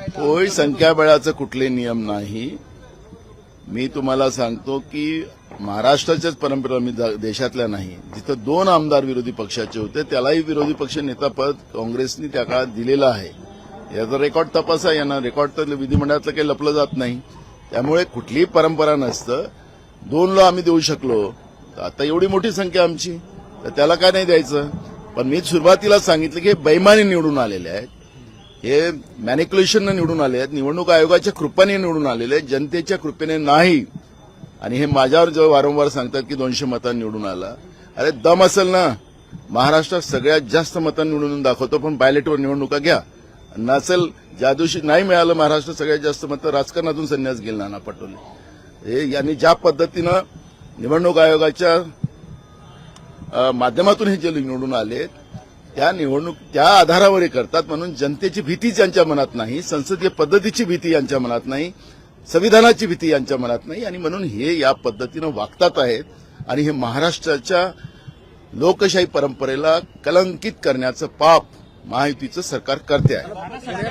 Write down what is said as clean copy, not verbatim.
कोई संख्याबळाचे कुठले नियम नाही. मी तुम्हाला सांगतो की महाराष्ट्राच्याच परंपरा मी देशातल्या नाही. जिथं 2 आमदार विरोधी पक्षाचे होते त्यालाही विरोधी पक्ष नेतापद काँग्रेसनी त्या काळात दिलेलं आहे. याचा रेकॉर्ड तपासा. यांना रेकॉर्ड तर विधिमंडळातलं काही लपलं जात नाही. त्यामुळे कुठलीही परंपरा नसतं. 2ला आम्ही देऊ शकलो, आता एवढी मोठी संख्या आमची, तर त्याला काय नाही द्यायचं. पण मी सुरुवातीला सांगितलं की हे बेईमानी निवडून आलेले आहेत, हे मॅनिप्युलेशननं निवडून आले आहेत, निवडणूक आयोगाच्या कृपेने निवडून आलेले आहेत, जनतेच्या कृपेने नाही. आणि हे माझ्यावर जेव्हा वारंवार सांगतात की 200 मतांनी निवडून आला, अरे दम असेल ना, महाराष्ट्रात सगळ्यात जास्त मतांनी निवडून दाखवतो, पण बॅलेटवर निवडणुका घ्या. नसेल, ज्या दिवशी नाही मिळालं महाराष्ट्रात सगळ्यात जास्त मतं, राजकारणातून संन्यास घेईल नाना पटोले. हे यांनी ज्या पद्धतीनं निवडणूक आयोगाच्या माध्यमातून हे जे निवडून आले त्या आधारावर हे करतात. म्हणून जनतेची भीतीच यांच्या मनात नाही, संसदीय पद्धतीची भीती यांच्या मनात नाही, संविधानाची भीती यांच्या मनात नाही. आणि म्हणून हे या पद्धतीनं वागतात आहेत. आणि हे महाराष्ट्राच्या लोकशाही परंपरेला कलंकित करण्याचं पाप महायुतीचं सरकार करते आहे.